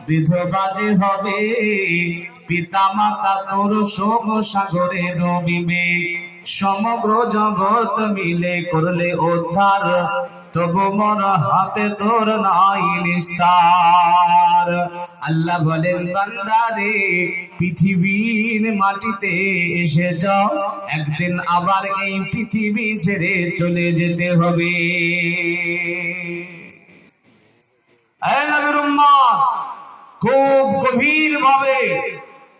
বিধবা যে হবে, পিতা মাতা তোর শোক সাগরে ডুবিবে। সমগ্র জগৎ মিলে করলে উদ্ধার, তবু মোর হাতে তোর নাই নিস্তার। আল্লাহ বলেন বান্দারে, পৃথিবীর মাটিতে এসে যাও, একদিন আবার এই পৃথিবী ছেড়ে চলে যেতে হবে। খুব গভীর ভাবে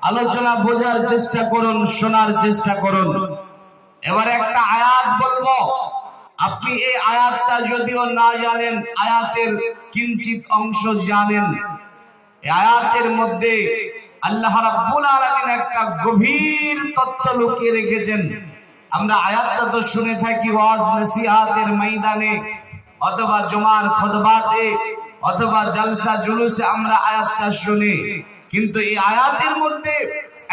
আলোচনা বোঝার চেষ্টা করুন, শোনার চেষ্টা করুন। এবার একটা আয়াত বলবো, আপনি এই আয়াতটা যদিও না জানেন, আয়াতের কিঞ্চিত অংশ জানেন। এই আয়াতের মধ্যে আল্লাহ রাব্বুল আলামিন একটা গভীর তথ্য লুকিয়ে রেখেছেন। আমরা আয়াতটা তো শুনে থাকি ওয়াজ নসিহতের ময়দানে, অথবা জুমার খুতবাতে, অথবা জলসা জুলুসে আমরা আয়াতটা শুনি, কিন্তু এই আয়াতের মধ্যে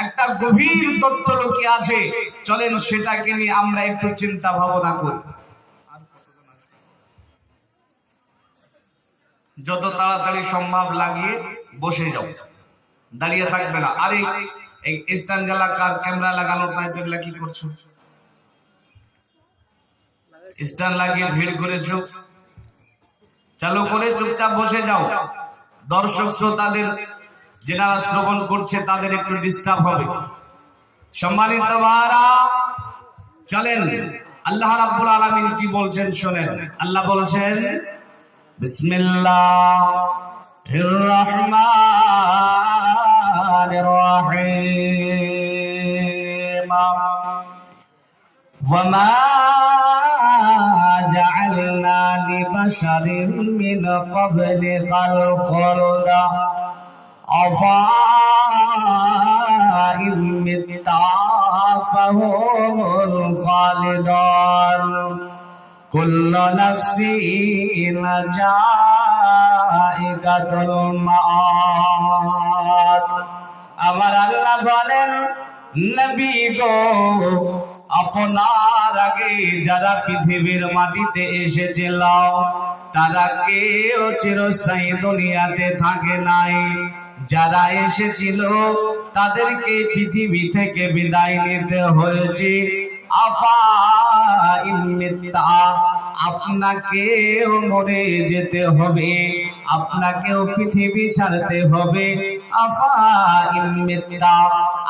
একটা গভীর তথ্য লুকিয়ে আছে। চলেন সেটাকে নিয়ে আমরা একটু চিন্তা ভাবনা করি। যত তাড়াতাড়ি সম্ভব লাগিয়ে বসে যাও, দাঁড়িয়ে থাকবে না। আরে এই স্ট্যান্ড এলাকার ক্যামেরা লাগানো তাই তোমরা কি করছো? স্ট্যান্ড লাগিয়ে ভিড় করেছো, চালু করে চুপচাপ বসে যাও। দর্শক শ্রোতাদের যারা শ্রবণ করছে তাদের একটু ডিস্টার্ব হবে। সম্মানিত ভাইরা, চলেন আল্লাহ রাব্বুল আলামিন কি বলছেন শুনেন। আল্লাহ বলছেন, বিসমিল্লাহির রহমানির রহিম। ওয়ামা জাআলনা লিবাশারিন মিন ক্বাবলিকাল খুলদা আফাইন মিত্তা ফাহুমুল খালিদুন কুল্লু নাফসিন যায়িকাতুল মাআত। আমার আল্লাহ বলেন, নবী গো, আপনার আগে যারা পৃথিবীর মাটিতে এসেছিল তারা কেউ চিরস্থায়ী দুনিয়াতে থাকে নাই। যারা এসেছিল তাদেরকে পৃথিবী থেকে বিদায় নিতে হয়েছে। আপনাকেও মরে যেতে হবে, আপনাকেও পৃথিবী ছাড়তে হবে।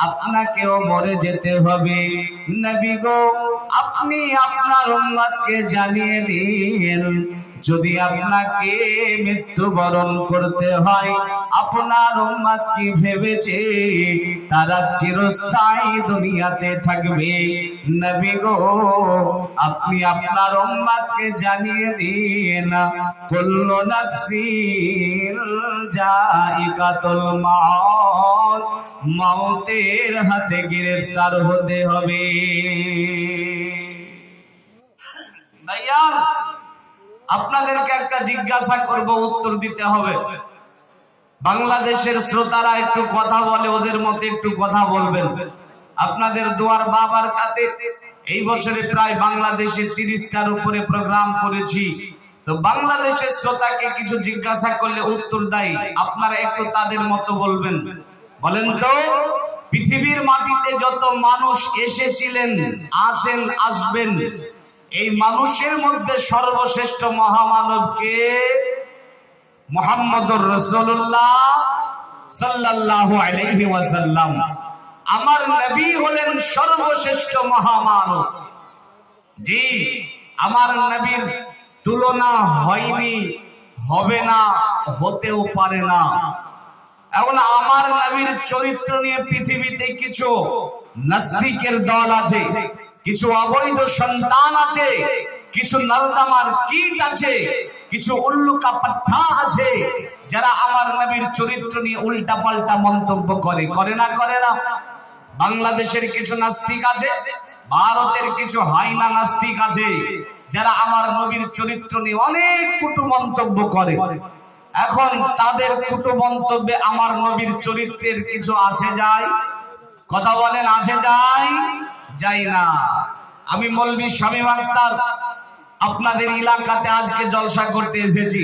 আপনাকেও মরে যেতে হবে। নবী গো, আপনি আপনার উম্মতকে জানিয়ে দিন, যদি আপনাকে মৃত্যুবরণ করতে হয়, আপনার উম্মত কি ভেবেছে তারা চিরস্থায়ী দুনিয়াতে থাকবে? নবী গো, আপনি আপনার উম্মতকে জানিয়ে দিন, কুল্লু নাফসিন যায়িকাতুল মাউত, মওতের হাতে গ্রেফতার হতে হবে। ভাইয়া, আপনাদেরকে একটা জিজ্ঞাসা করব, উত্তর দিতে হবে। বাংলাদেশের শ্রোতারা একটু কথা বলে, ওদের মতে একটু কথা বলবেন। আপনাদের দোয়ার বাবার কাছে এই বছরে প্রায় বাংলাদেশে 30টার উপরে প্রোগ্রাম করেছি। তো বাংলাদেশের শ্রোতাকে কিছু জিজ্ঞাসা করলে উত্তর দেয়, আপনারা একটু তাদের মতো বলবেন। বলেন তো, পৃথিবীর মাটিতে যত মানুষ এসেছিলেন, আছেন, আসবেন, এই মানুষের মধ্যে সর্বশ্রেষ্ঠ মহামানব কে? মুহাম্মদুর রাসূলুল্লাহ সাল্লাল্লাহু আলাইহি ওয়াসাল্লাম। আমার নবী হলেন সর্বশ্রেষ্ঠ মহামানব। জি, আমার নবীর তুলনা হয়নি, হবে না, হতেও পারে না। এখন আমার নবীর চরিত্র নিয়ে পৃথিবীতে কিছু নাস্তিকের দল আছে, কিছু অবৈধ সন্তান আছে, কিছু নরদামার কীট আছে, কিছু উল্লুকা পাঠা আছে, যারা আমার নবীর চরিত্র নিয়ে উল্টা পাল্টা মন্তব্য করে। করে না? করে না? বাংলাদেশের কিছু নাস্তিক আছে, ভারতের কিছু হাইনা নাস্তিক আছে, যারা আমার নবীর চরিত্র নিয়ে অনেক কটু মন্তব্য করে। এখন তাদের কটু মন্তব্যে আমার নবীর চরিত্রের কিছু আসে যায়? কথা বলেন, আসে যায়? যাই না। আমি মৌলভী শামীম আখতার আপনাদের এলাকাতে আজকে জলসা করতে এসেছি।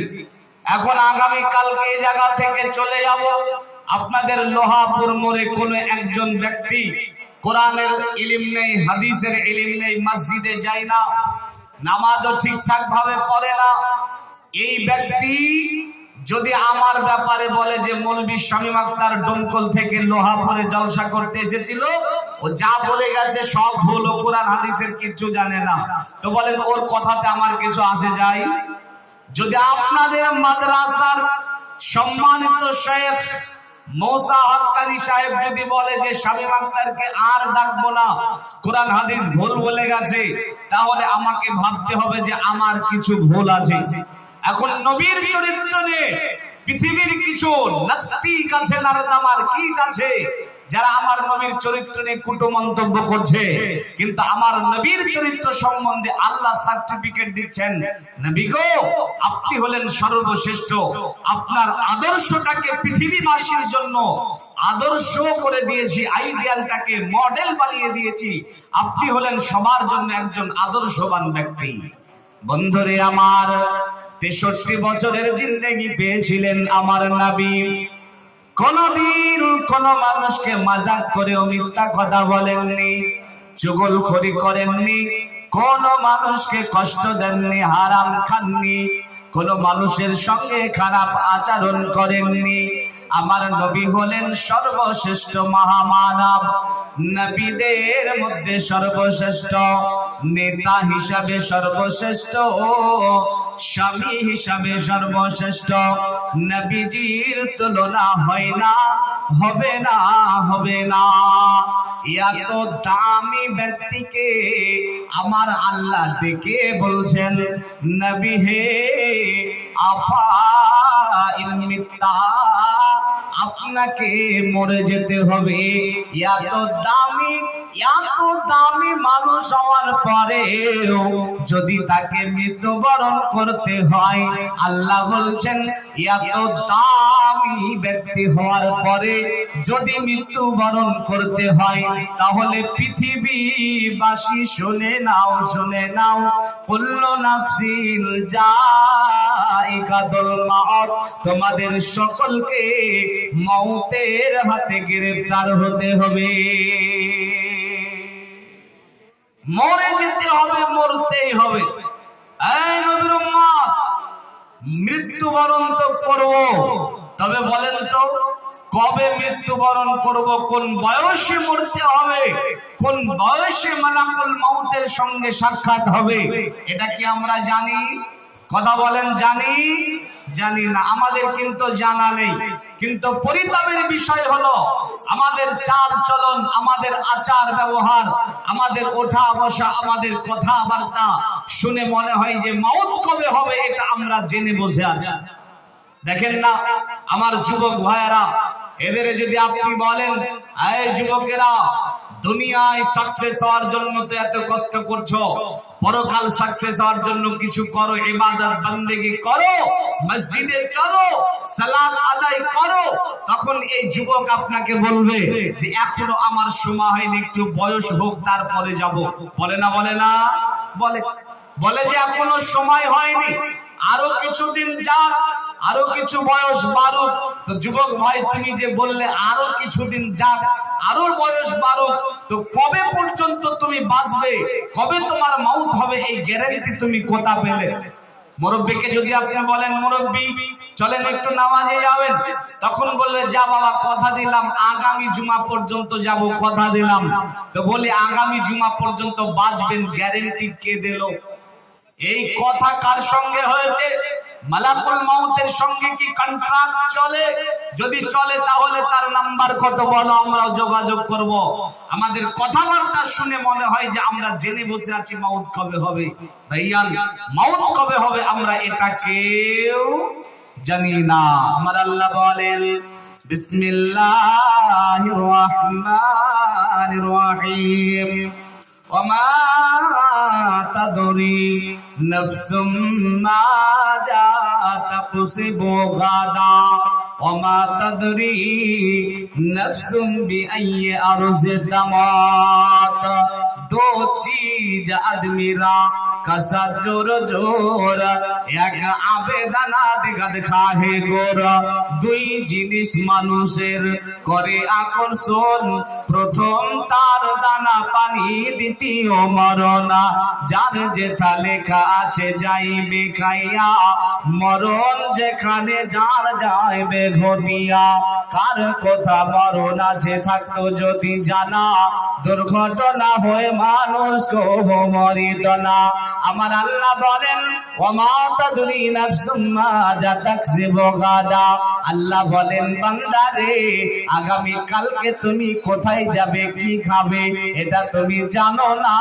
এখন আগামী কালকে এই জায়গা থেকে চলে যাব। আপনাদের লোহাপুর মোড়ে কোনো একজন ব্যক্তি কোরআনের ইলম নেই, হাদিসের ইলম নেই, মসজিদে যায় না, নামাজও ঠিকঠাক ভাবে পড়ে না। এই ব্যক্তি যদি আমার ব্যাপারে বলে যে মৌলভী শামীম আখতার ডোমকল থেকে লোহাপুরে জলসা করতে এসেছিল, ও যা বলে গেছে সব ভুল, ও কোরআন হাদিসের কিছু জানে না, তো বলেন ওর কথাতে আমার কিছু আসে যায়? যদি আপনাদের মাদ্রাসার সম্মানিত শেখ মৌসা হক্কানি সাহেব যদি বলে যে শামীম আখতারকে আর ডাকবো না, কোরআন হাদিস ভুল বলে গেছে, তাহলে আমাকে ভাবতে হবে যে আমার কিছু ভুল আছে। এখন নবীর চরিত্র নিয়ে পৃথিবীর কিছু নাস্তিক আছে, নারদামার কীট আছে, যারা আমার নবীর চরিত্র নিয়ে কুটো মন্তব্য করছে, কিন্তু আমার নবীর চরিত্র সম্বন্ধে আল্লাহ সার্টিফিকেট দিচ্ছেন, নবী গো আপনি হলেন সর্বশ্রেষ্ঠ, আপনার আদর্শটাকে পৃথিবীবাসীর জন্য আদর্শ করে দিয়েছি, আইডিয়ালটাকে মডেল বানিয়ে দিয়েছি, আপনি হলেন সবার জন্য একজন আদর্শবান ব্যক্তি। বন্ধুরে আমার, 63 বছরের জিন্দেগি পেয়েছিলেন আমার নবী। কোনদিন কোন মানুষকে মজাক করেও মিথ্যা কথা বলেননি, চুগলখড়ি করেননি, কোন মানুষকে কষ্ট দেননি, হারাম খাননি, কোন মানুষের সঙ্গে খারাপ আচরণ করেননি। আমার নবী হলেন সর্বশ্রেষ্ঠ মহামানব, নবীদের মধ্যে সর্বশ্রেষ্ঠ, নেতা হিসাবে সর্বশ্রেষ্ঠ, স্বামী হিসাবে সর্বশ্রেষ্ঠ। নবীজির তুলনা হয় না, হবে না, হবে না। এত দামি ব্যক্তিকে আমার আল্লাহ ডেকে বলছেন, নবী হে আফা ইন্মিতা, আপনাকে মরে যেতে হবে। এত দামি মানুষ হওয়ার পরে যদি তাকে মৃত্যুবরণ করতে হয়, আল্লাহ বলছেন এত দামি ব্যক্তি হওয়ার পরে যদি মৃত্যুবরণ করতে হয়, তাহলে পৃথিবীবাসী শুনে নাও, শুনে নাও, কুল্লু নাফসিন যায়িকাতুল মাউত, তোমাদের সকলকে মওতের হাতে গ্রেফতার হতে হবে, মরে যেতে হবে, মরতেই হবে। এই নবীর উম্মত, মৃত্যুবরণ তো করব, তবে বলেন তো কবে মৃত্যুবরণ করব, কোন বয়সে মরতে হবে, কোন বয়সে মালাকুল মাউতের সঙ্গে সাক্ষাৎ হবে, এটা কি আমরা জানি? কথা বলেন, জানি? জানি না, আমাদের কিন্তু জানা নেই। কিন্তু পরিতাপের বিষয় হলো আমাদের চাল চলন, আমাদের আচার ব্যবহার, আমাদের ওঠা বসা, আমাদের কথাবার্তা শুনে মনে হয় যে মাউত কবে হবে এটা আমরা জেনে বসে আছি। দেখেন না আমার যুবক ভাইয়েরা, এদের যদি আপনি বলেন এই যুবকেরা দুনিয়ায় সাকসেস হওয়ার জন্য তো এত কষ্ট করছো, পরকাল সাকসেস হওয়ার জন্য কিছু করো, ইবাদত বন্দেগি করো, মসজিদে চলো, সালাত আদায় করো, তখন এই যুবক আপনাকে বলবে যে এখনো আমার সময় হয়নি, একটু বয়স হোক তারপরে যাব। বলে না? বলে না? বলে যে এখনো সময় হয়নি, আরো কিছুদিন যাক, আরো কিছু বয়স বাড়ুক। তো যুবক ভাই, তুমি যে বললে আরো কিছুদিন যাক, আরো বয়স বাড়ুক, তো কবে পর্যন্ত তুমি বাঁচবে, কবে তোমার মাউত হবে, এই গ্যারান্টি তুমি কোথা পেলে? মুরব্বীকে যদি আপনি বলেন মুরব্বী চলেন একটু নামাজে যাবেন, তখন বলবে যা বাবা কথা দিলাম আগামী জুমা পর্যন্ত যাব, কথা দিলাম। তো বলি আগামী জুমা পর্যন্ত বাঁচবেন, গ্যারান্টি কে দিল? এই কথা কার সঙ্গে হয়েছে? মালাকুল মাউতের সঙ্গে কি কন্ট্রাক্ট চলে? যদি চলে তাহলে তার নাম্বার কত বলো, আমরাও যোগাযোগ করব। আমাদের কথাবার্তা শুনে মনে হয় যে আমরা জেনে বসে আছি মাউত কবে হবে। ভাইয়ান, মাউত কবে হবে আমরা এটা কেউ জানি না। আমার আল্লাহ বলেন বিসমিল্লাহির রহমানির রহিম, ওমা তাদরি নাফসুম মাযা তাকসিবু গাদা ওমা তাদরি নাফসুম বিআইয়ি আরযি তামাত। दो चीज आदमी কাসা জোর জোর এক আবেদানা দিগাদ খাহে গোর দুই জিনিস মানুষের করে আকর্ষণ প্রথম তার দানা পানি দ্বিতীয় মরণা যার যেথা লেখা আছে যাইবে খাইয়া মরণ যেখানে যার যাইবে ঘটিয়া কার কথা মরণ আছে থাকতো যদি জানা দুর্ঘটনা হয়ে মানুষ মরিত না আমার আল্লাহ বলেন ওমা তাদরি নাফসুম মাযা তাকসিবু গাদা আল্লাহ বলেন বান্দা রে আগামী কালকে তুমি কোথায় যাবে কি খাবে এটা তুমি জানো না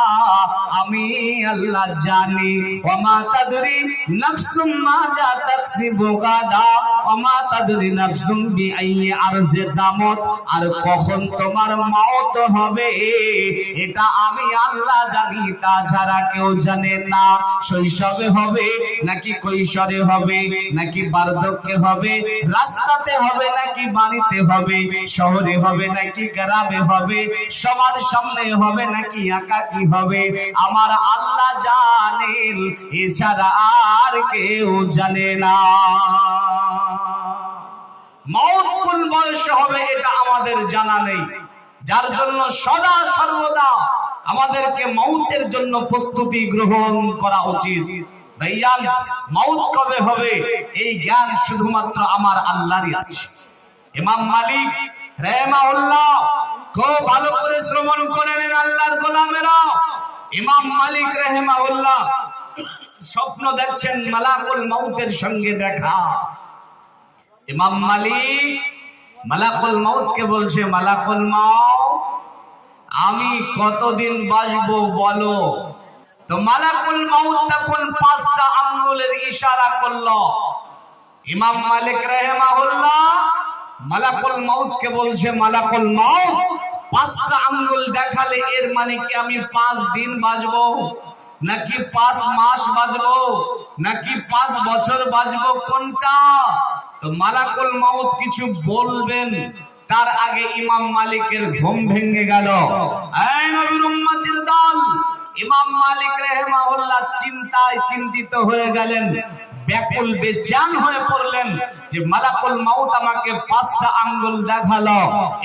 আমি আল্লাহ জানি ওমা তাদরি নাফসুম মাযা তাকসিবু গাদা ওমা তাদরি নাফসুম বিআইয়ি আরজি তামুত আর কখন তোমার মওত হবে এটা আমি আল্লাহ জানি তাছাড়া কেউ জানে না শৈশবে হবে নাকি কৈশোরে হবে নাকি বার্ধক্যে হবে রাস্তাতে হবে নাকি বাড়িতে হবে শহরে হবে নাকি গ্রামে হবে সবার সামনে হবে নাকি একাকী হবে আমার আল্লাহ জানেন এছাড়া আর কেউ জানে না মওত কোন বয়সে হবে এটা আমাদের জানা নেই যার জন্য সদা সর্বদা আমাদেরকে মওতের জন্য প্রস্তুতি গ্রহণ করা উচিত ভাইজান মওত কবে হবে এই জ্ঞান শুধুমাত্র আমার আল্লাহরই আছে ইমাম মালিক রাহিমাহুল্লাহ খুব ভালো করে শ্রবণ করে নেন আল্লাহর গোলামেরা ইমাম মালিক রাহিমাহুল্লাহ স্বপ্ন দেখছেন মালাকুল মউতের সঙ্গে দেখা ইমাম মালিক মালাকুল মউত কে বলছে মালাকুল মউত আমি কতদিন বাঁচবো বলো তো মালাকুল মউত তখন পাঁচটা আঙ্গুলের ইশারা করলো ইমাম মালিক রাহিমাহুল্লাহ মালাকুল মউত কে বলছে মালাকুল মউত পাঁচটা আঙ্গুল দেখালে এর মানে কি আমি 5 দিন বাঁচবো নাকি 5 মাস বাঁচবো নাকি 5 বছর বাঁচবো কোনটা তো মালাকুল মউত কিছু বলবেন তার আগে ইমাম মালিকের ঘুম ভেঙে গেল এই নবীর উম্মতের দল ইমাম মালিক রাহিমাহুল্লাহ চিন্তায় চিন্তিত হয়ে গেলেন ব্যাকুল বেজান হয়ে পড়লেন যে মালাকুল মউত আমাকে 5টা আঙ্গুল দেখালো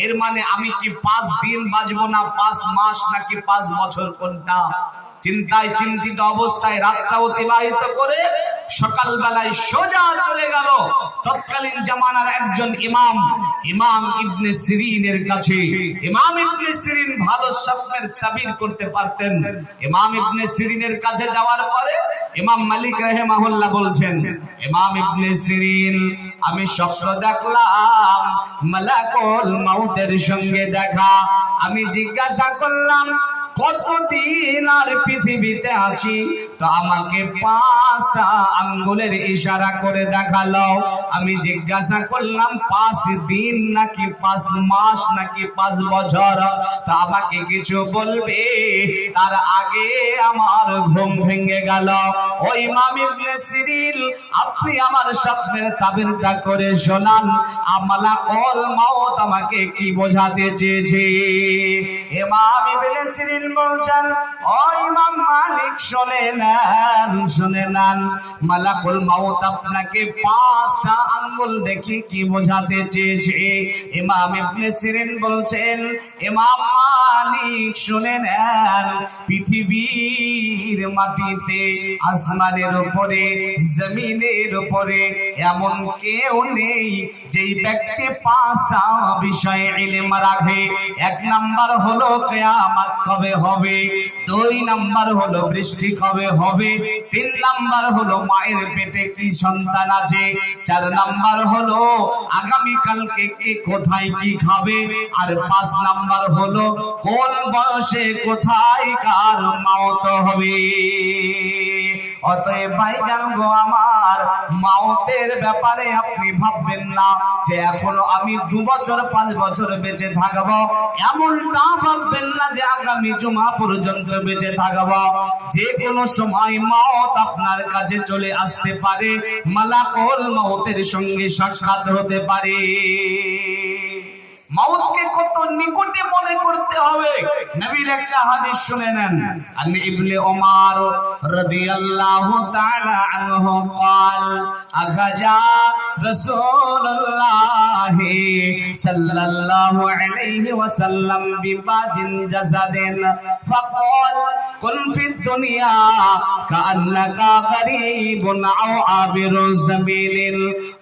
এর মানে আমি কি 5 দিন বাঁচবো না 5 মাস নাকি 5 বছর কোনটা চিন্তায় চিন্তিত অবস্থায় রাতটা অতিবাহিত করে সকাল বেলায় সোজা চলে গেল তৎকালীন জামানার একজন ইমাম ইমাম ইবনে সিরিনের কাছে ইমাম ইবনে সিরিন ভালো স্বপ্নের তাবির করতে পারতেন ইমাম ইবনে সিরিনের কাছে যাওয়ার পরে ইমাম মালিক রাহিমাহুল্লাহ বলছেন ইমাম ইবনে সিরিন আমি স্বপ্ন দেখলাম মালাকুল মউতের সঙ্গে দেখা আমি জিজ্ঞাসা করলাম কতদিন আর পৃথিবীতে আছি তো আমাকে 5টা আঙ্গুলের ইশারা করে দেখালো আমি জিজ্ঞাসা করলাম 5 দিন নাকি 5 মাস নাকি 5 বছর তো আমাকে কিছু বলবে তার আগে আমার ঘুম ভেঙে গেল ওই ইমাম ইবনে সিরিন আপনি আমার স্বপ্নের তাবিরটা করে শোনান মালাকুল মউত আমাকে কি বোঝাতে চেয়েছে ইমাম ইবনে সিরিন বলছেন ও ইমাম মালিক শুনে নেন মালাকুল মউত আপনাকে 5টা আঙ্গুল দেখি কি বোঝাতে চেয়েছে ইমাম ইবনে সিরিন বলছেন ইমাম মালিক শুনে নেন পৃথিবীর মাটিতে আসমানের উপরে জমিনের উপরে এমন কেউ নেই যেই ব্যক্তি 5টা বিষয়ে ইলম রাখে 1 নাম্বার হলো কিয়ামত কবে হবে 2 নাম্বার হলো বৃষ্টি কবে হবে 3 নাম্বার হলো মায়ের পেটে কি সন্তান আছে 4 নাম্বার হলো আগামী কালকে কে কোথায় কি খাবে আর 5 নাম্বার হলো কোন বয়সে কোথায় কার মওত হবে অতএব ভাইজান গো আমার মওতের ব্যাপারে আপনি ভাববেন না যে এখনো আমি 2 বছর 5 বছর বেঁচে থাকব এমনটা ভাববেন না যে আগামী জুমা পর্যন্ত বেঁচে থাকব যে কোনো সময় মওত আপনার কাছে চলে আসতে পারে মালাকুল মউতের সঙ্গে সাক্ষাৎ হতে পারে মওতকে কত নিকটে মনে করতে হবে। নবীর একটা হাদিস শুনে নেন। আন ইবনে ওমর রাদিয়াল্লাহু তাআলা আনহু قال আখাজা রাসূলুল্লাহ সাল্লাল্লাহু আলাইহি ওয়াসাল্লাম বিবাজিন জাসাদিন ফাকাল কুন ফিদ দুনিয়া কাআন্নাকা গরীবুন আও আবিরুন সাবিলিন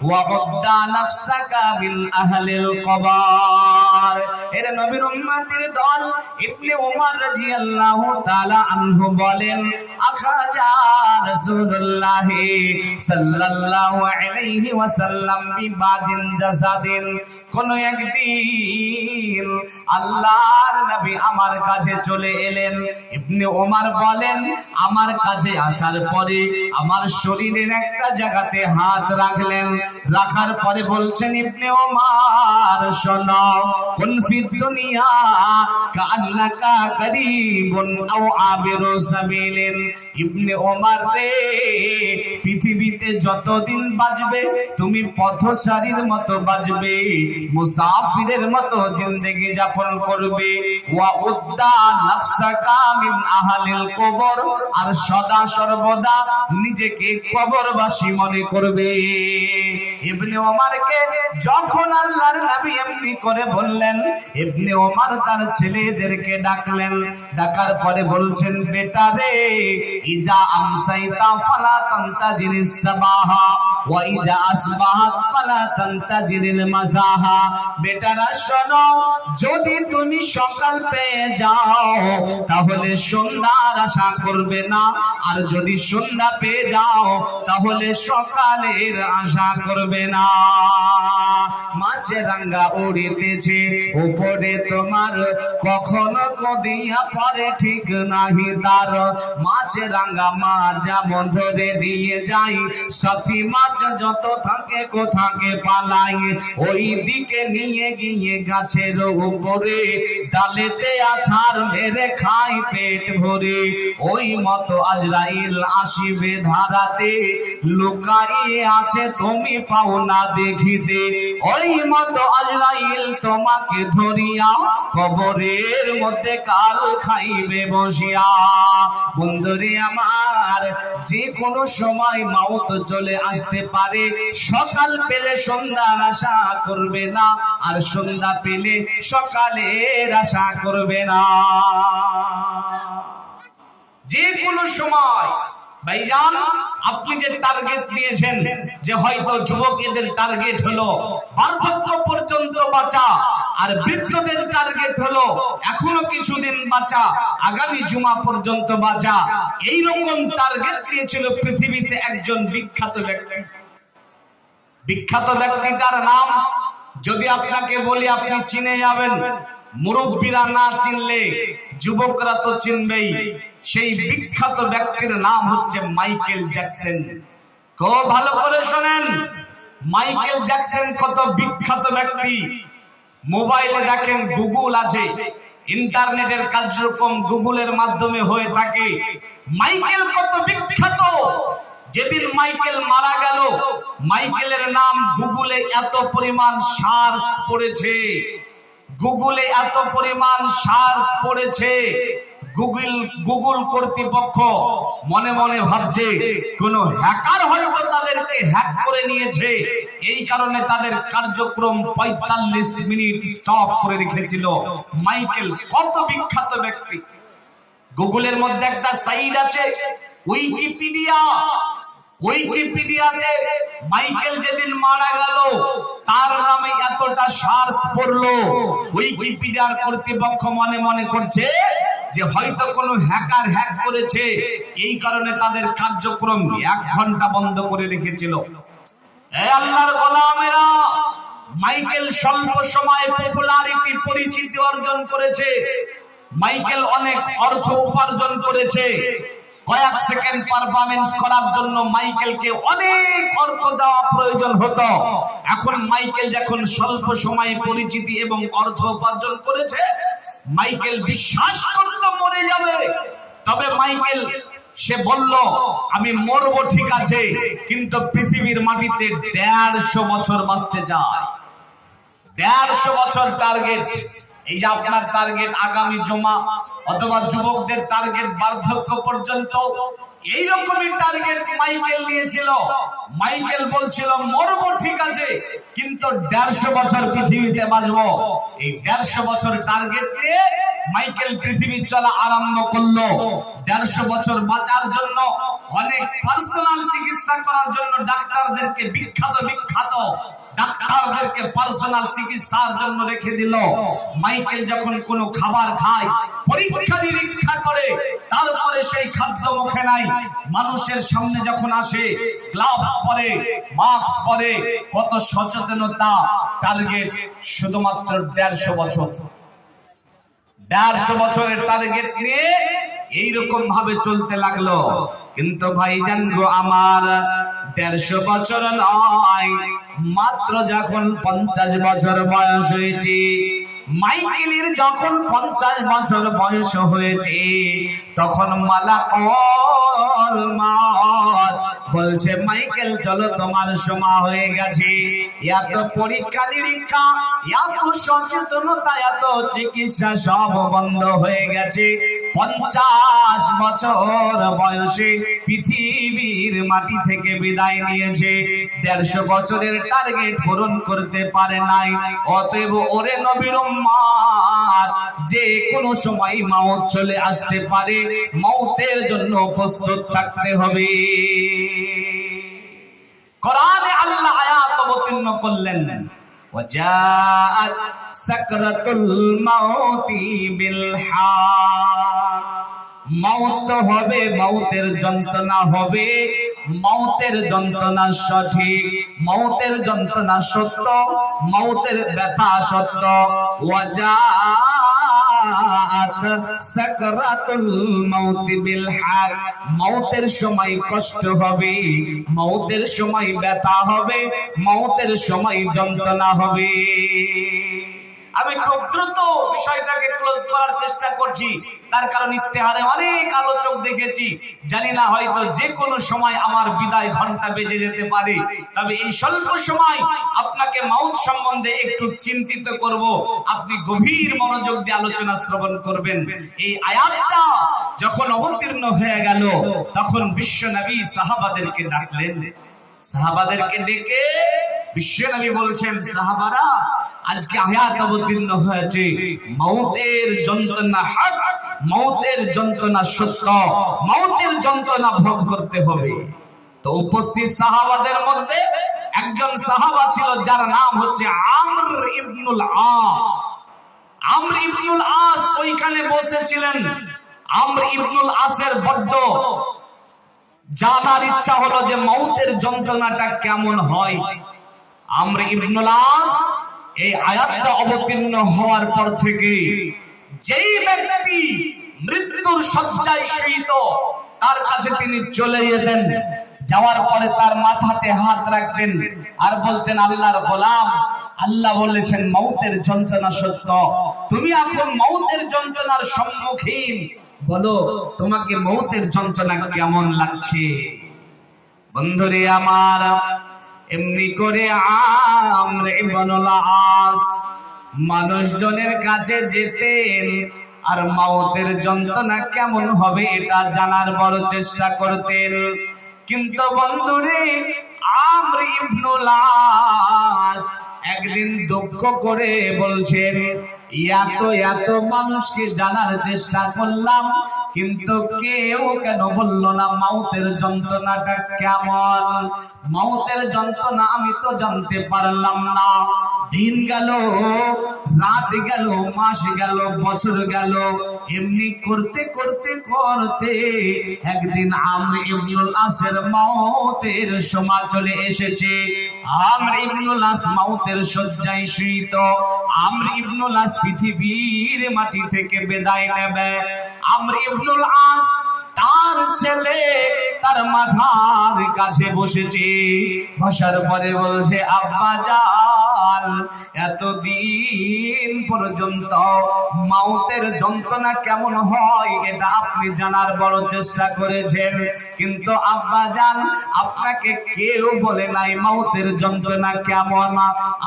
ওয়া উদ্দা নাফসাকা বিল আহলিল কবর। এর নবীর উম্মতের দল ইবনে ওমর রাদিয়াল্লাহু তাআলা আনহু বলেন, আখাজা রাসূলুল্লাহ সাল্লাল্লাহু আলাইহি ওয়াসাল্লাম বিবাজিন জাসাদিন, কোন একদিন আল্লাহর নবী আমার কাছে চলে এলেন। ইবনে ওমর বলেন, আমার কাছে আসার পরে আমার শরীরের একটা জায়গাতে হাত রাখলেন, রাখার পরে বলছেন, ইবনে ওমর শোনো, কুন ফিদ দুনিয়া কাআন্নাকা গরীবুন আও আবিরু সাবিলিন। ইবনে ওমর রে, পৃথিবীতে যতদিন বাঁচবে তুমি পথচারীর মতো বাঁচবে, মুসাফিরের মতো জিন্দেগি যাপন করবে। ওয়া উদ্দা নাফসাকা মিন আহলিল কবর, আর সদা সর্বদা নিজেকে কবরবাসী মনে করবে। ইবনে ওমরকে যখন আল্লাহর নবী এমনি করে বললেন, ইবনে ওমর তার ছেলেদেরকে ডাকলেন, ডাকার পরে বলছেন, বেটা রে, ইজা আমসাইতা ফালা তান্তাজিরিস সাবাহা ওয়া ইজা আসবাহাত ফালা তান্তাজিরিল মাসাহা। বেটারা শোনো, যদি তুমি সকাল পেয়ে যাও তাহলে সন্ধ্যার আশা করবে না, আর যদি সন্ধ্যা পেয়ে যাও তাহলে সকালের আশা করবে না। মাছরাঙ্গা উড়িতেছে উপরে তোমার, কখনো কদিয়া পরে ঠিক নাহি তার। মাছরাঙ্গা মাছ যেমন ধরে দিয়ে যাই, সাথী মাছ যত থাকে কোথাকে পালাই, ওই দিকে নিয়ে গিয়ে গাছের উপরে ডালেতে আছাড় মেরে খাই পেট ভরে। ওই মতো আজরাইল আসিবে ধারাতে, লুকাইয়ে আছে তুমি পাও না দেখিতে। ওই মতো আজরাইল তোমাকে ধরিয়া কবরের মধ্যে কাল খাইবে বসিয়া। বন্ধুরে আমার, যে কোনো সময় মাউত চলে আসতে পারে। সকাল পেলে সন্ধ্যার আশা করবে না, আর সন্ধ্যা পেলে সকালের আশা করবে না। যে কোনো সময় ভাইজান, আপনি যে টার্গেট নিয়েছেন, যে হয়তো যুবকদের টার্গেট হলো বার্ধক্য পর্যন্ত বাঁচা, আর বৃদ্ধদের টার্গেট হলো এখনো কিছুদিন বাঁচা, আগামী জুমা পর্যন্ত বাঁচা, এইরকম টার্গেট নিয়েছিল পৃথিবীতে একজন বিখ্যাত ব্যক্তি। বিখ্যাত ব্যক্তিটার নাম যদি আপনাকে বলি আপনি চিনে যাবেন, মুরব্বীরা না চিনলে যুবকরা তো চিনবেই। সেই বিখ্যাত ব্যক্তির নাম হচ্ছে মাইকেল জ্যাকসন। খুব ভালো করে শোনেন, মাইকেল জ্যাকসন কত বিখ্যাত ব্যক্তি। মোবাইলে দেখেন গুগল আছে, ইন্টারনেটের কার্যক্রম গুগলের মাধ্যমে হয়ে থাকে। মাইকেল কত বিখ্যাত। যেদিন মাইকেল মারা গেল, মাইকেলের নাম গুগলে এত পরিমাণ সার্চ পড়েছে, গুগলে এত পরিমাণ সার্চ পড়েছে, গুগল কর্তৃপক্ষ মনে মনে ভাবছে কোন হ্যাকার হয়তো তাদেরকে হ্যাক করে নিয়েছে, এই কারণে তাদের কার্যক্রম 45 মিনিট স্টপ করে রেখেছিল। মাইকেল কত বিখ্যাত ব্যক্তি। গুগলের মধ্যে একটা সাইট আছে উইকিপিডিয়া। উইকিপিডিয়াতে মাইকেল যেদিন মারা গেল তার নামে এতটা সার্চ পড়লো, উইকিপিডিয়ার কর্তৃপক্ষ মনে মনে করছে যে হয়তো কোনো হ্যাকার হ্যাক করেছে, এই কারণে তাদের কার্যক্রম 1 ঘন্টা বন্ধ করে রেখেছিল। এই আল্লাহর গোলামেরা, মাইকেল স্বল্প সময়ে পপুলারিটি, পরিচিতি অর্জন করেছে। মাইকেল অনেক অর্থ উপার্জন করেছে। কয়েক সেকেন্ড পারফরম্যান্স করার জন্য মাইকেলকে অনেক অর্থ দেওয়া প্রয়োজন হতো। এখন মাইকেল যখন স্বল্প সময়ে পরিচিতি এবং অর্থ উপার্জন করেছে, মাইকেল বিশ্বাস করতে মরে যাবে, তবে মাইকেল সে বলল আমি মরবো ঠিক আছে, কিন্তু পৃথিবীর মাটিতে 150 বছর বাঁচতে চাই। 150 বছর টার্গেট। এই যে আপনার টার্গেট আগামী জমা, অথবা যুবকদের টার্গেট বার্ধক্য পর্যন্ত, এইরকমই টার্গেট মাইকেল নিয়েছিল। মাইকেল বলছিল মরবো ঠিক আছে, কিন্তু 150 বছর পৃথিবীতে বাঁচবো। এই 150 বছর টার্গেট নিয়ে মাইকেল পৃথিবী চলা আরম্ভ করলো। 150 বছর বাঁচার জন্য, অনেক পার্সোনাল চিকিৎসা করার জন্য ডাক্তারদেরকে বিখ্যাত ডাক্তারদেরকে পার্সোনাল চিকিৎসার জন্য রেখে দিল। মাইকেল যখন কোনো খাবার খায়, পরীক্ষা নিরীক্ষা করে, তারপরে সেই খাদ্য মুখে নাই, মানুষের সামনে যখন আসে, গ্লাভস পরে, মাস্ক পরে, কত সচেতনতা। টার্গেট শুধুমাত্র 150 বছর। 150 বছরের টার্গেট নিয়ে এইরকম ভাবে চলতে লাগলো। কিন্তু ভাইজান গো আমার, 150 বছর নয়, মাত্র যখন 50 বছর বয়স হয়েছে, মাইকেলের যখন 50 বছর বয়স হয়েছে, তখন মালাকুল মউত বলছে মাইকেল চলো তোমার সময় হয়ে গেছে। এত পরীক্ষা নিরীক্ষা, এত সচেতনতা, এত চিকিৎসা সব বন্ধ হয়ে গেছে। 50 বছর বয়সে পৃথিবীর মাটি থেকে বিদায় নিয়েছে। 150 বছরের টার্গেট পূরণ করতে পারে নাই। অতএব ওরে নবীর উম্মত, যে কোনো সময় মওত চলে আসতে পারে, মওতের জন্য প্রস্তুত থাকতে হবে। কোরআনে আল্লাহ আয়াত অবতীর্ণ করলেন, ওয়াজাআত সাকরাতুল মাউতি বিল হক। মওত হবে, মওতের যন্ত্রণা হবে, মওতের যন্ত্রণা সঠিক, মওতের যন্ত্রণা সত্য, মওতের ব্যথা সত্য। ওয়াজাআত সাকরাতুল মাউতি বিল হক। মওতের সময় কষ্ট হবে, মওতের সময় ব্যথা হবে, মওতের সময় যন্ত্রণা হবে। আমি খুব দ্রুত বিষয়টাকে ক্লোজ করার চেষ্টা করছি, তার কারণ ইস্তেহারে অনেক আলোচক দেখেছি, জানি না হয়তো যে কোনো সময় আমার বিদায় ঘন্টা বেজে যেতে পারে। তবে এই স্বল্প সময় আপনাকে মওত সম্বন্ধে একটু চিন্তিত করব, আপনি গভীর মনোযোগ দিয়ে আলোচনা শ্রবণ করবেন। এই আয়াতটা যখন অবতীর্ণ হয়ে গেল, তখন বিশ্ব নবী সাহাবাদেরকে ডাকলেন। সাহাবাদেরকে ডেকে বিশ্বনবী বলছেন, সাহাবারা, আজকে আয়াত অবতীর্ণ হয়েছে, মওতের যন্ত্রণা হক, মওতের যন্ত্রণা সত্য, মওতের যন্ত্রণা ভোগ করতে হবে। তো উপস্থিত সাহাবাদের মধ্যে একজন সাহাবা ছিল, যার নাম হচ্ছে আমর ইবনুল আস। আমর ইবনুল আস ওইখানে বসেছিলেন। আমর ইবনুল আসের বড্ড জানার ইচ্ছা হলো যে মওতের যন্ত্রণাটা কেমন হয়। আমর ইবনুল আস এই আয়াতটা অবতীর্ণ হওয়ার পর থেকে, যেই ব্যক্তি মৃত্যুর শয্যায় শয়িত, তার কাছে তিনি চলে যেতেন। যাওয়ার পরে তার মাথাতে হাত রাখতেন আর বলতেন, আল্লাহর গোলাম, আল্লাহ বলেছেন মওতের যন্ত্রণা সত্য, তুমি এখন মওতের যন্ত্রণার সম্মুখীন, বলো তোমাকে মওতের যন্ত্রণা কেমন লাগছে। বন্ধুরে আমার, এমনি করে আমর ইবনুল আস মানুষজনের কাছে যেতেন আর মওতের যন্ত্রণা কেমন হবে এটা জানার বড় চেষ্টা করতেন। কিন্তু বন্ধুরে, আমর ইবনুল আস একদিন দুঃখ করে বলছেন, এত মানুষকে জানার চেষ্টা করলাম, কিন্তু কেউ কেন বলল না মওতের যন্ত্রণাটা কেমন। মওতের যন্ত্রণা আমি তো জানতে পারলাম না। দিন গেল, রাত গেল, মাস গেল, বছর গেল, এমনি করতে করতে করতে একদিন আমর ইবনুল আসের মওতের সময় চলে এসেছে। আমর ইবনুল আস মওতের শয্যায় শয়িত। আমর ইবনুল আস পৃথিবীর মাটি থেকে বিদায় নেবে। আমর ইবনুল আস তার ছেলে তার মাথার কাছে বসেছে। বসার পরে বলছে, আব্বা যান, বাজান এতদিন পর্যন্ত মাউতের যন্ত্রণা কেমন হয় এটা আপনি জানার বড় চেষ্টা করেছেন, কিন্তু আব্বাজান আপনাকে কেউ বলে নাই মাউতের যন্ত্রণা কেমন।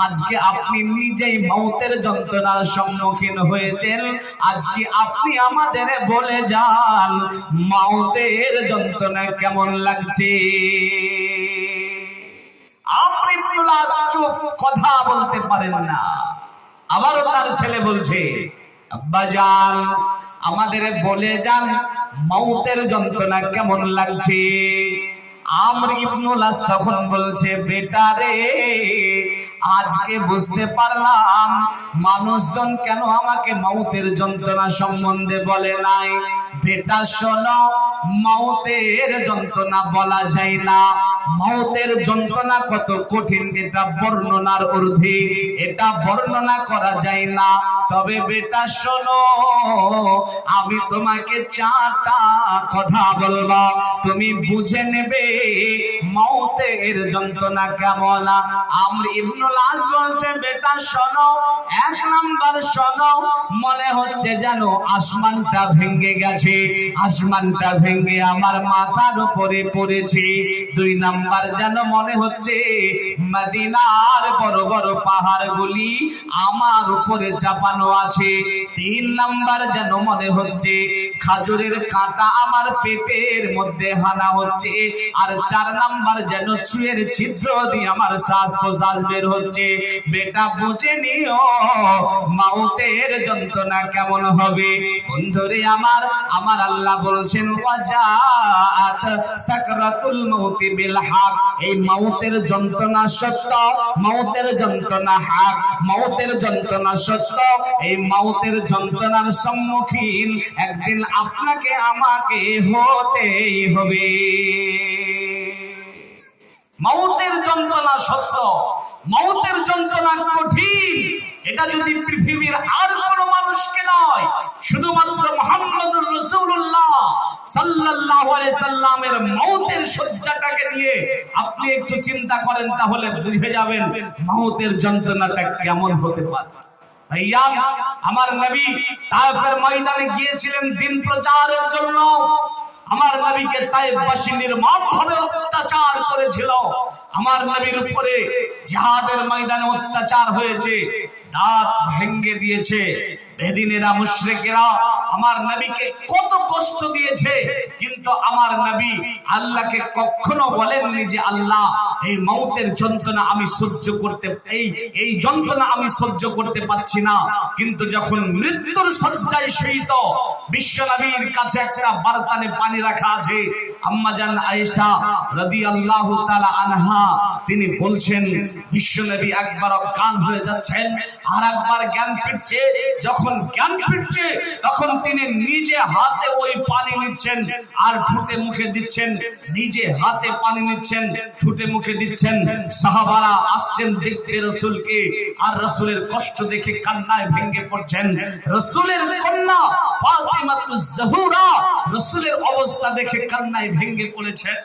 আজকে আপনি নিজেই মাউতের যন্ত্রণার সম্মুখীন হয়েছেন। আজকে আপনি আমাদের বলে যান মাউতের যন্ত্রণা কেমন লাগছে। আমর ইবনুল আস চুপ, কথা বলতে পারেন না। আবারও তার ছেলে বলছে আব্বাজান আমাদের বলে যান মাউতের যন্ত্রণা কেমন লাগছে। আমর ইবনুল আস তখন বলছে বেটা রে আজকে বুঝতে পারলাম মানুষজন কেন আমাকে মাউতের যন্ত্রণা সম্বন্ধে বলে নাই। বেটা শোনো, মাউতের যন্ত্রণা বলা যায় না। মাউতের যন্ত্রণা কত কঠিন এটা বর্ণনার ঊর্ধ্বে, এটা বর্ণনা করা যায় না। তবে বেটা শোনো, আমি তোমাকে চারটা কথা বলবো, তুমি বুঝে নেবে মাউতের যন্ত্রণা কেমন। আমর ইবনুল আস বলছে বেটা শোনো, এক নাম্বার শোনো, মনে হচ্ছে যেন আসমানটা ভেঙে গেছে, আসমানটা ভেঙে আমার মাথার উপরে পড়েছে। দুই নাম্বার যেন মনে হচ্ছে মদিনার বড় বড় পাহাড়গুলি আমার উপরে চাপানো আছে। তিন নাম্বার যেন মনে হচ্ছে খাজুরের কাঁটা আমার পেটের মধ্যে হানা হচ্ছে। আর চার নাম্বার যেন চুয়ের ছিদ্র দিয়ে আমার শ্বাস প্রশ্বাস বের হচ্ছে। বেটা বুঝে নিও মাউতের যন্ত্রণা কেমন হবে। বন্ধুরে আমার, আমার আল্লাহ বলছেন ওয়াজাআত সাকরাতুল মাউতি বিল হক, এই মাউতের যন্ত্রণা সত্য, মাউতের যন্ত্রণা হক, মাউতের যন্ত্রণা সত্য। এই মাউতের যন্ত্রণার সম্মুখীন একদিন আপনাকে আমাকে হতেই হবে। মাউতের যন্ত্রণা সত্য, মাউতের যন্ত্রণা কঠিন। এটা যদি পৃথিবীর আর কোন মানুষকে নয়, শুধুমাত্র মুহাম্মদুর রাসূলুল্লাহ সাল্লাল্লাহু আলাইহি সাল্লামের মাউতের শয্যাটাকে নিয়ে আপনি একটু চিন্তা করেন, তাহলে বুঝে যাবেন মাউতের যন্ত্রণাটা কেমন হতে পারে। ভাইয়া আমার নবী তায়েফের ময়দানে গিয়েছিলেন দিন প্রচারের জন্য। আমার নবীকে তায়েফবাসী নির্মমভাবে অত্যাচার করেছিল। আমার নবীর উপরে জিহাদের ময়দানে অত্যাচার হয়েছে, দাঁত ভেঙে দিয়েছে। বেদিনেরা মুশরিকেরা আমার নবীকে কত কষ্ট দিয়েছে, কিন্তু আমার নবী আল্লাহকে কখনো বলেননি যে আল্লাহ এই মাউতের যন্ত্রণা আমি সহ্য করতে, এই যন্ত্রণা আমি সহ্য করতে পারছি না। কিন্তু যখন মৃত্যুর শয্যায় শয়িত বিশ্ব নবীর কাছে একটা বারতানে পানি রাখা আছে, আম্মা জান আয়েশা রাদিয়াল্লাহু তাআলা আনহা তিনি বলছেন বিশ্ব নবী একবার অজ্ঞান হয়ে যাচ্ছেন আর একবার জ্ঞান ফিরছে। যখন জ্ঞান ফিরছে তখন তিনি নিজে হাতে ওই পানি নিচ্ছেন আর ঠোঁটে মুখে দিচ্ছেন, নিজে হাতে পানি নিচ্ছেন ঠোঁটে মুখে দিচ্ছেন। সাহাবারা আসছেন দেখতে রাসূলকে, আর রাসূলের কষ্ট দেখে কান্নায় ভেঙে পড়ছেন। রাসূলের কন্যা ফাতিমাতুজ জাহরা রাসূলের অবস্থা দেখে কান্নায় ভেঙে পড়েছেন।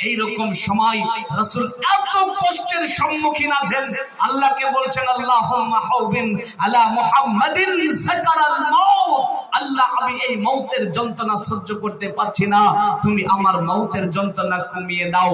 এই রকম সময় রাসূল এত কষ্টের সম্মুখীন আছেন, আল্লাহকে বলছেন আল্লাহুম্মা হাউবিন আলা মুহাম্মাদিন সাকারাল মাউত, আল্লাহ আমি এই মাউতের যন্ত্রণা সহ্য করতে পারছি না, তুমি আমার মাউতের যন্ত্রণা কমিয়ে দাও।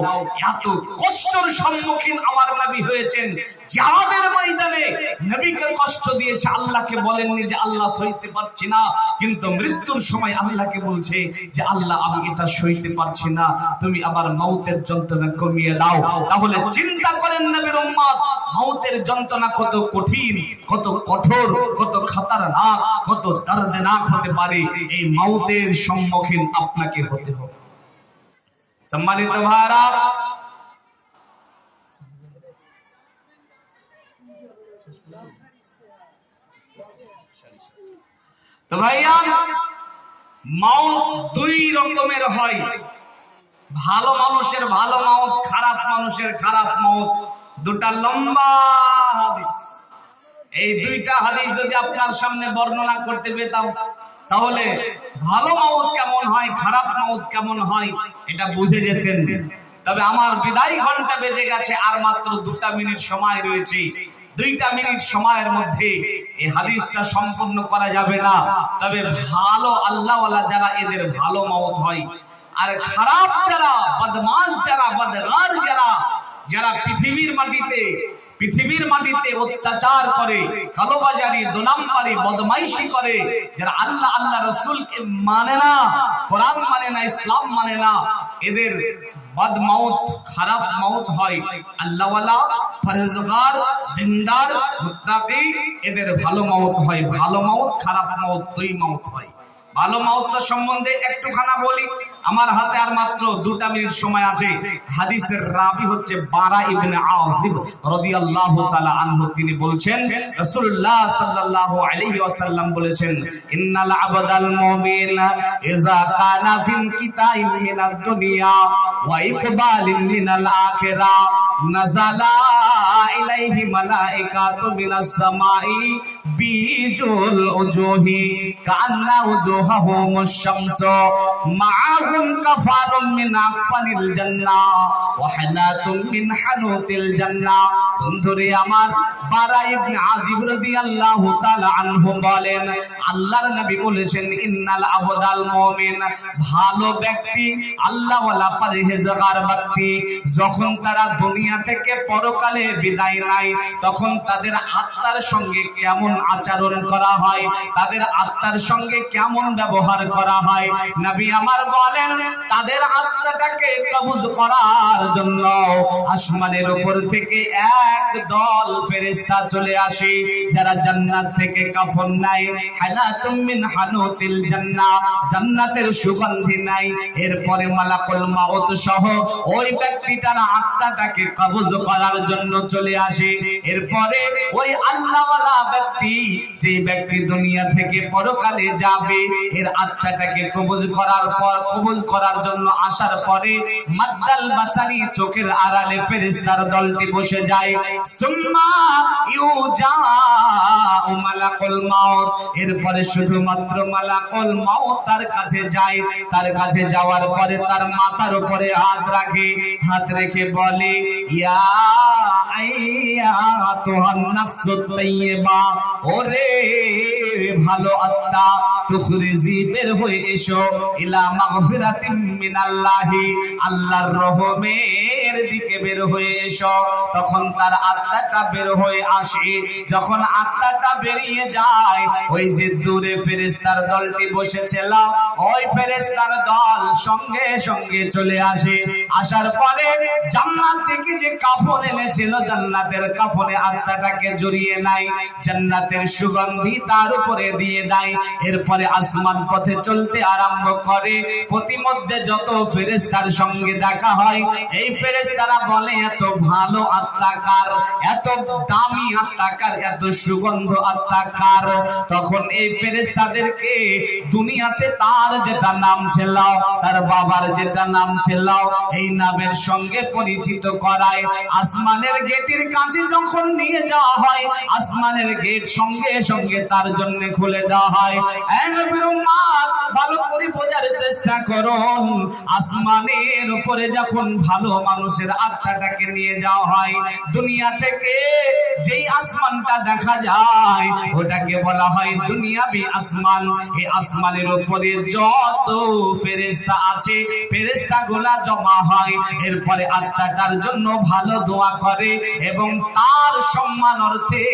এত কষ্টের সম্মুখীন আমার নবী হয়েছেন। জিহাদের ময়দানে নবীকে কষ্ট দিয়েছে, আল্লাহকে বলেননি যে আল্লাহ সইতে পারছি না, কিন্তু মৃত্যুর সময় আল্লাহকে বলছে যে আল্লাহ আমি এটা সইতে পারছি না, তুমি আমার মাউতের যন্ত্রণা কমিয়ে দাও। তাহলে চিন্তা করেন নবীর উম্মত, মাউতের যন্ত্রণা কত কঠিন, কত কঠোর, কত খতরনাক, কত দর্দনাক হতে পারে। এই মাউতের সম্মুখীন আপনাকে হতে হবে। সম্মানিত ভাইরা, তো ভাইয়া মাউত দুই রকমের হয়। ভালো মানুষের ভালো মাউত, খারাপ মানুষের খারাপ মাউত। দুটা লম্বা হাদিস, এই দুইটা হাদিস যদি আপনার সামনে বর্ণনা করতে পেতাম তাহলে ভালো মাউত কেমন হয়, খারাপ মাউত কেমন হয় এটা বুঝে যেতেন। তবে আমার বিদায় ঘন্টা বেজে গেছে, আর মাত্র 2 মিনিট সময় রয়েছে। 2টা মিনিট সময়ের মধ্যে এই হাদিসটা সম্পূর্ণ করা যাবে না। তবে ভালো আল্লাহওয়ালা যারা, এদের ভালো মওত হয়। আর খারাপ যারা, বদমাশ যারা, বদগার যারা, যারা পৃথিবীর মাটিতে অত্যাচার করে, কালোবাজারি, দুনাম্বারি, বদমাইশি করে, যারা আল্লাহ রাসূলকে মানে না, কোরআন মানে না, ইসলাম মানে না, এদের বদ মওত, খারাপ মওত হয়। আল্লাহওয়ালা, পরহেজগার, দিনদার, মুত্তাকি, এদের ভালো মওত হয়। ভালো মওত, খারাপ মওত, দুই মওত হয়। ভালো মওত সম্বন্ধে একটুখানা বলি। আমার হাতে আর মাত্র 2টা মিনিট সময় আছে। হাদিসের রাবি হচ্ছে বারা ইবনে আযিব রাদিয়াল্লাহু তাআলা আনহু। তিনি বলছেন, রাসূলুল্লাহ সাল্লাল্লাহু আলাইহি ওয়াসাল্লাম বলেছেন, ইন্নাল আবদাল মুমিন ইযা কানা ফিন কিতাইম মিনাদ দুনিয়া ওয়া ইকবালিন মিনাল আখিরা নাযালা ইলাইহি মালাইকাতু মিনাস সামাই বিজুল উজুহি কান্না উজুহাহুমুশ শামসু মা'আহুম কাফারুম মিন আকফানিল জান্নাহ ওয়া হানাতুম মিন হানুতিল জান্নাহ। বন্ধুরে আমার, বারা ইবনে আযিব রাদিয়াল্লাহু তাআলা আনহু বলেন, আল্লাহর নবী বলেছেন, ইন্নাল আবদাল মুমিন, ভালো ব্যক্তি, আল্লাহওয়ালা, পরহেজগার ব্যক্তি, যখন তারা দুনিয়া থেকে পরকালে বিদায় নেয়, তখন তাদের আত্মার সঙ্গে কেমন আচরণ করা হয়, তাদের আত্মার সঙ্গে কেমন ব্যবহার করা হয়। নবী আমার বলেন, তাদের আত্মাটাকে কবজ করার জন্য আসমানের উপর থেকে এক দল ফেরেশতা চলে আসে, যারা জান্নাত থেকে কাফন নেয়, হানাতুম মিন হানুতিল জান্নাহ, জান্নাতের সুগন্ধি নাই। এরপরে মালাকুল মাউত সহ ওই ব্যক্তিটার আত্মাটাকে কবজ করার জন্য চলে আসে। এরপরে ওই আল্লাহওয়ালা ব্যক্তি, যে ব্যক্তি দুনিয়া থেকে পরকালে যাবে, এর আত্মাটাকে কবজ করার জন্য আসার পরে মাদ্দাল বাসারি, চোখের আড়ালে ফেরেশতার দলটি বসে যায়। সুম্মা ইউজাউ মালাকুল মাউত, এরপরে শুধুমাত্র মালাকুল মাউত তার কাছে যায়। তার কাছে যাওয়ার পরে তার মাথার উপরে হাত রেখে বলে, ইয়া আইয়াতুহান নাফসুত তাইয়্যিবা, ওরে ভালো আত্মা, তুখরিজি, বের হয়ে এসো, ইলা মাগফিরাতিম মিনাল্লাহি, আল্লাহর রহমের দিকে বের হয়ে এসো। তখন তার আত্মাটা বের হয়ে আসে। যখন আত্মাটা বেরিয়ে যায়, ওই যে দূরে ফেরেশতার দলটি বসেছিল, ওই ফেরেশতার দল সঙ্গে সঙ্গে চলে আসে। আসার পরে জান্নাত থেকে যে কাফন এনেছিল, জান্নাতের কাফনে আত্মাটাকে জড়িয়ে নাই, জান্নাতের সুগন্ধি তার উপরে দিয়ে দেয়। এরপরে আসমান পথে চলতে আরম্ভ করে। প্রতিমধ্যে যত ফেরেশতার সঙ্গে দেখা হয়, এই ফেরেশতারা বলে, এত ভালো আত্মা কার, এত দামি আত্মা কার, এত সুগন্ধ আত্মা কার। তখন এই ফেরেশতাদেরকে দুনিয়াতে তার যেটা নাম ছিল, তার বাবার যেটা নাম ছিল, এই নামের সঙ্গে পরিচিত করায়। আসমানের গেটের কাছে যখন নিয়ে যাওয়া হয়, আসমানের গেট সঙ্গে সঙ্গে তার জন্য খুলে দেওয়া হয়। ভালো করে বোঝার চেষ্টা করুন, আসমানের উপরে যখন ভালো মানুষের আত্মাটাকে নিয়ে যাওয়া হয়, দুনিয়া থেকে যেই আসমানটা দেখা যায়, ওটাকে বলা হয় দুনিয়াবি আসমান। এই আসমানের উপরে যত ফেরেশতা আছে, ফেরেশতা গুলা জমা হয়। এরপরে আত্মাটার জন্য ভালো দোয়া করে এবং তার সম্মান অর্থে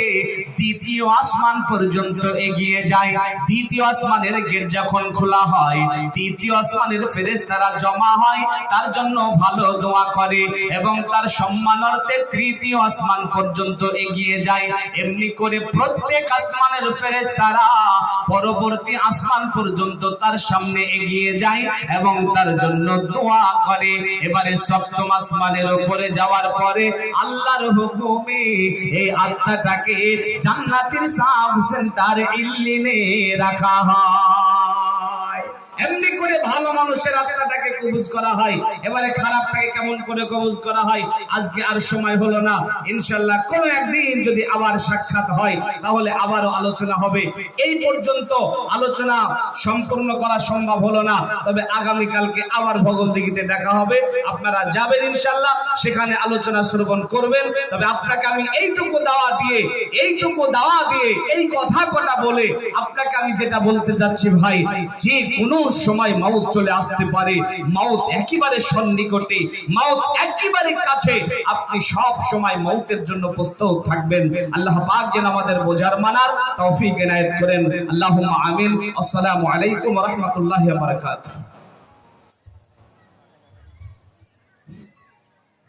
দ্বিতীয় আসমান পর্যন্ত এগিয়ে যায়। দ্বিতীয় আসমানের গেট যখন খোলা হয়, দ্বিতীয় আসমানের ফেরেশতারা জমা হয়, তার জন্য ভালো দোয়া করে এবং তার সম্মান অর্থে তৃতীয় আসমান পর্যন্ত এগিয়ে যায়। এমনি করে প্রত্যেক আসমানের ফেরেশতারা পরবর্তী আসমান পর্যন্ত তার সামনে এগিয়ে যায় এবং তার জন্য দোয়া করে। এবারে সপ্তম আসমানের উপরে যাওয়ার পরে আল্লাহর হুকুমে এই আত্মাটাকে জান্নাতের সাব সেন্টার ইল্লিনে রাখা হয়। এমনি করে ভালো মানুষের আত্মাটাকে কবুজ করা হয়, এবারে খারাপটাকে কেমন করে কবুজ করা হয় আজকে আর সময় হলো না। ইনশাআল্লাহ কোনো একদিন যদি আবার সাক্ষাৎ হয় তাহলে আবারও আলোচনা হবে। এই পর্যন্ত আলোচনা সম্পূর্ণ করা সম্ভব হলো না, তবে আগামীকালকে আবার ভগবদ্গীতে দেখা হবে। আপনারা যাবেন ইনশাআল্লাহ, সেখানে আলোচনা শ্রবণ করবেন। তবে আপনাকে আমি এইটুকু দাওয়া দিয়ে এই কথা কটা বলে আপনাকে আমি যেটা বলতে যাচ্ছি ভাই, যে কোনো সময় মাউত চলে আসতে পারে, মাউত একেবারে সন্নিকটে, মাউত একেবারে কাছে। আপনি সব সময় মাউতের জন্য প্রস্তুত থাকবেন। আল্লাহ পাক যেন আমাদের বোঝার মানার তৌফিক এনায়েত করেন। আল্লাহুম্মা আমিন। আসসালামু আলাইকুম ওয়া রাহমাতুল্লাহি ওয়া বারাকাতুহু।